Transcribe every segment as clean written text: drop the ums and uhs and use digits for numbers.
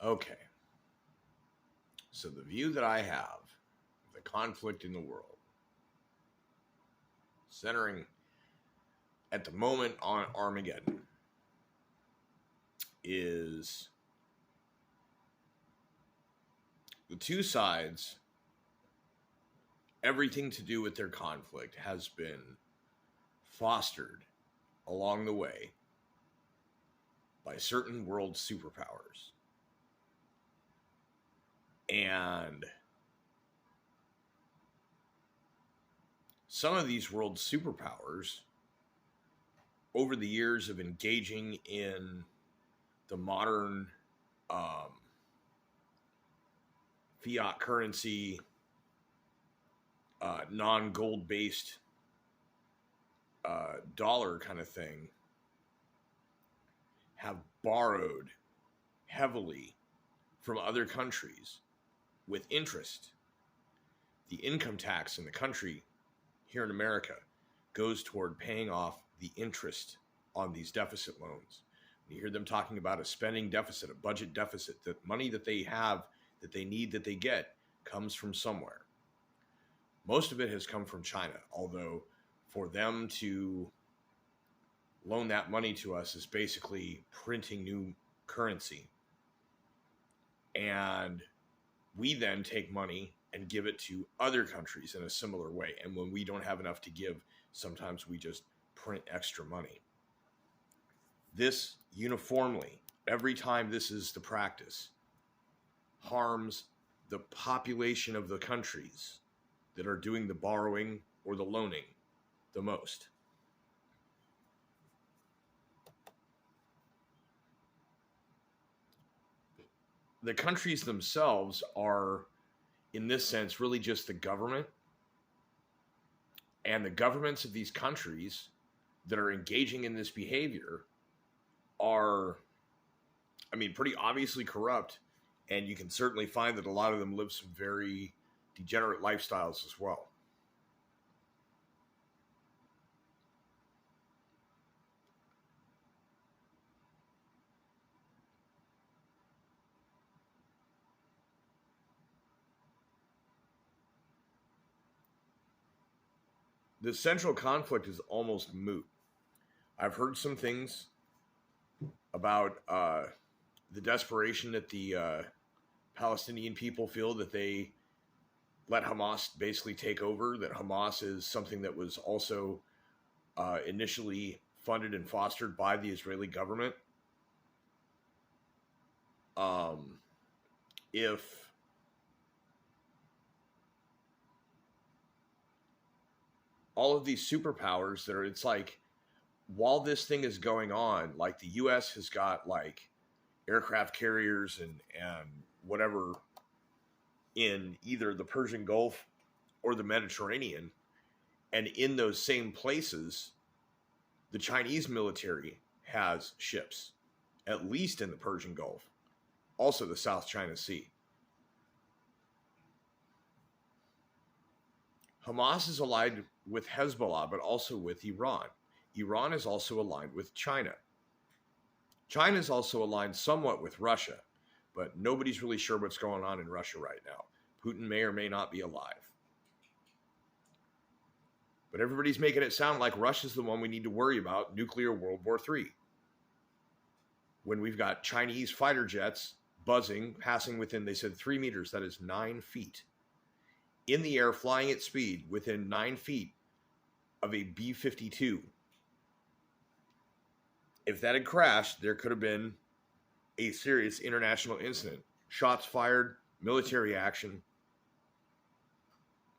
Okay, so the view that I have of the conflict in the world, centering at the moment on Armageddon, is the two sides, everything to do with their conflict has been fostered along the way by certain world superpowers. And some of these world superpowers, over the years of engaging in the modern fiat currency, non-gold based dollar kind of thing, have borrowed heavily from other countries with interest. The income tax in the country here in America goes toward paying off the interest on these deficit loans. You hear them talking about a spending deficit, a budget deficit, that money that they have, that they need, that they get, comes from somewhere. Most of it has come from China, although for them to loan that money to us is basically printing new currency. And we then take money and give it to other countries in a similar way. And when we don't have enough to give, sometimes we just print extra money. This uniformly, every time this is the practice, harms the population of the countries that are doing the borrowing or the loaning the most. The countries themselves are, in this sense, really just the government. And the governments of these countries that are engaging in this behavior are, pretty obviously corrupt. And you can certainly find that a lot of them live some very degenerate lifestyles as well. The central conflict is almost moot. I've heard some things about the desperation that the Palestinian people feel that they let Hamas basically take over, that Hamas is something that was also initially funded and fostered by the Israeli government. If all of these superpowers that are, it's like, while this thing is going on, like the US has got like aircraft carriers and whatever in either the Persian Gulf or the Mediterranean. And in those same places, the Chinese military has ships, at least in the Persian Gulf, also the South China Sea. Hamas is allied with Hezbollah, but also with Iran. Iran is also aligned with China. China is also aligned somewhat with Russia, but nobody's really sure what's going on in Russia right now. Putin may or may not be alive. But everybody's making it sound like Russia's the one we need to worry about, nuclear World War III. When we've got Chinese fighter jets buzzing, passing within, they said 3 meters, that is 9 feet, in the air, flying at speed within 9 feet of a B-52. If that had crashed, there could have been a serious international incident. Shots fired, military action,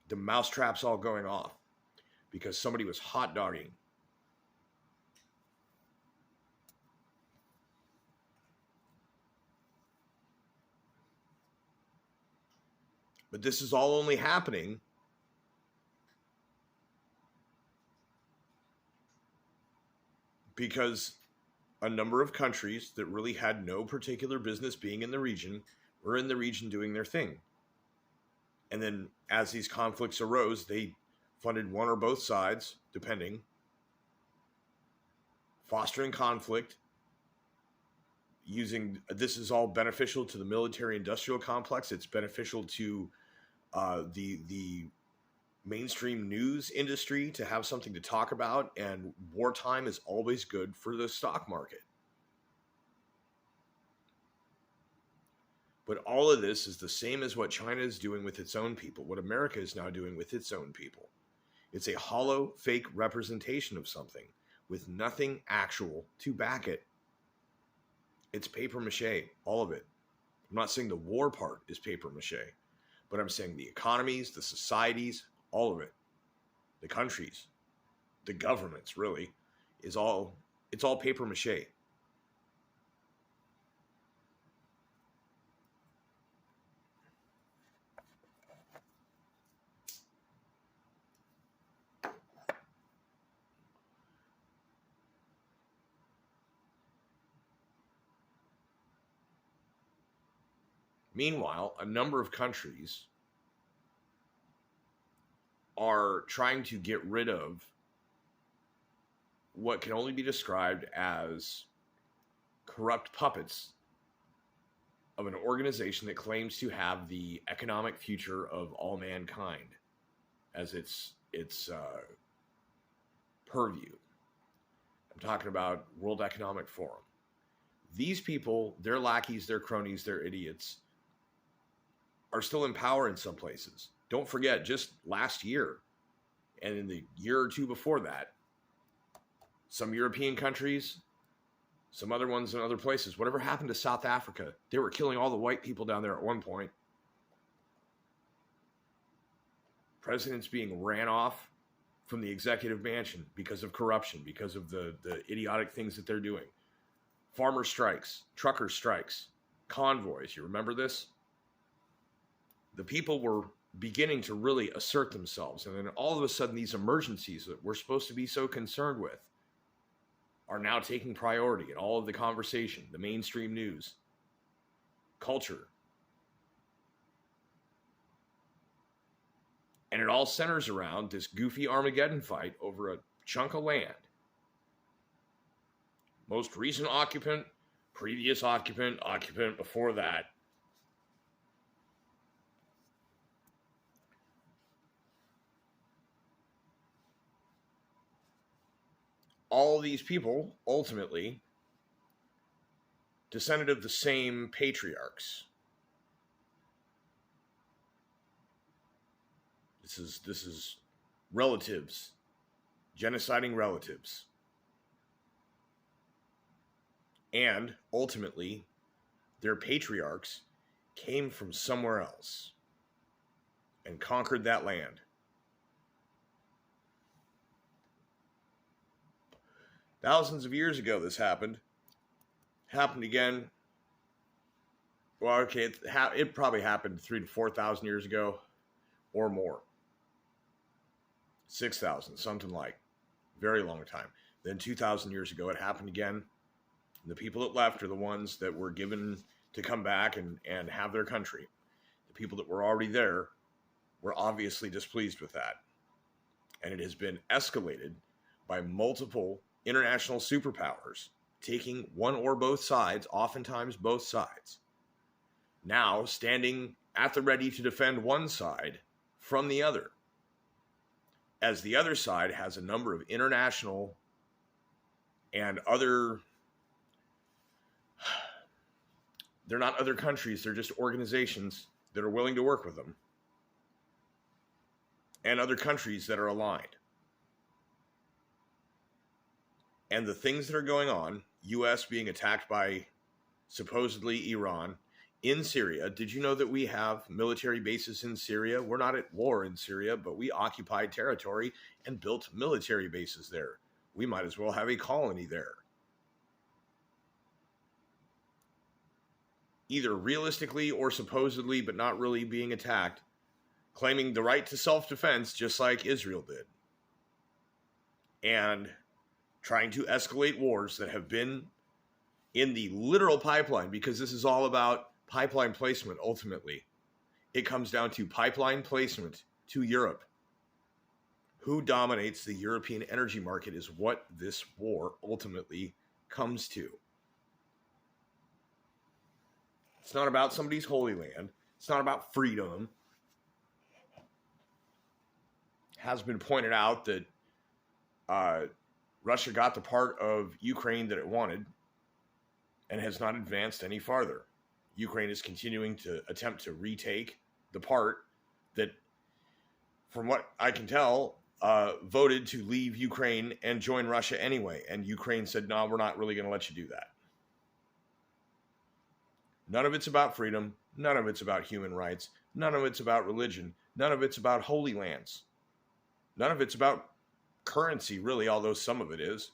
the mousetraps all going off because somebody was hot dogging. But this is all only happening because a number of countries that really had no particular business being in the region were in the region doing their thing. And then as these conflicts arose, they funded one or both sides, depending, fostering conflict, this is all beneficial to the military industrial complex. It's beneficial to the mainstream news industry to have something to talk about, and wartime is always good for the stock market. But all of this is the same as what China is doing with its own people, what America is now doing with its own people. It's a hollow, fake representation of something with nothing actual to back it. It's paper mache, all of it. I'm not saying the war part is paper mache, but I'm saying the economies, the societies, all of it, the countries, the governments, really, it's all paper mache. Meanwhile, a number of countries are trying to get rid of what can only be described as corrupt puppets of an organization that claims to have the economic future of all mankind as its purview. I'm talking about World Economic Forum. These people, their lackeys, their cronies, their idiots, are still in power in some places. Don't forget, just last year, and in the year or two before that, some European countries, some other ones in other places, whatever happened to South Africa, they were killing all the white people down there at one point. Presidents being ran off from the executive mansion because of corruption, because of the idiotic things that they're doing. Farmer strikes, trucker strikes, convoys. You remember this? The people were beginning to really assert themselves. And then all of a sudden, these emergencies that we're supposed to be so concerned with are now taking priority in all of the conversation, the mainstream news, culture. And it all centers around this goofy Armageddon fight over a chunk of land. Most recent occupant, previous occupant, occupant before that. All of these people ultimately descended of the same patriarchs. This is relatives, genociding relatives. And ultimately, their patriarchs came from somewhere else and conquered that land. Thousands of years ago, this happened. Happened again. Well, okay, it probably happened 3,000 to 4,000 years ago or more. 6,000, something like. Very long time. Then 2,000 years ago, it happened again. And the people that left are the ones that were given to come back and have their country. The people that were already there were obviously displeased with that. And it has been escalated by multiple international superpowers taking one or both sides, oftentimes both sides, now standing at the ready to defend one side from the other, as the other side has a number of international and other, they're not other countries, they're just organizations that are willing to work with them, and other countries that are aligned. And the things that are going on, U.S. being attacked by supposedly Iran in Syria. Did you know that we have military bases in Syria? We're not at war in Syria, but we occupied territory and built military bases there. We might as well have a colony there. Either realistically or supposedly, but not really being attacked, claiming the right to self-defense just like Israel did. And trying to escalate wars that have been in the literal pipeline, because this is all about pipeline placement ultimately. It comes down to pipeline placement to Europe. Who dominates the European energy market is what this war ultimately comes to. It's not about somebody's holy land. It's not about freedom. It has been pointed out that Russia got the part of Ukraine that it wanted and has not advanced any farther. Ukraine is continuing to attempt to retake the part that, from what I can tell, voted to leave Ukraine and join Russia anyway. And Ukraine said, no, we're not really going to let you do that. None of it's about freedom. None of it's about human rights. None of it's about religion. None of it's about holy lands. None of it's about currency, really, although some of it is.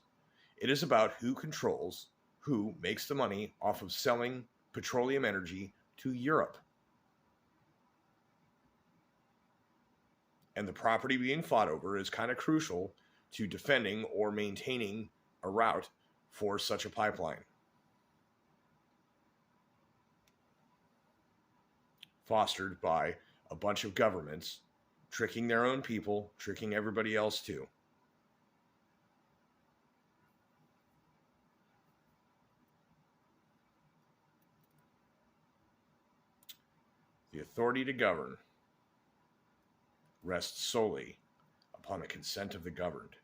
It is about who controls, who makes the money off of selling petroleum energy to Europe. And the property being fought over is kind of crucial to defending or maintaining a route for such a pipeline. Fostered by a bunch of governments tricking their own people, tricking everybody else too. The authority to govern rests solely upon the consent of the governed.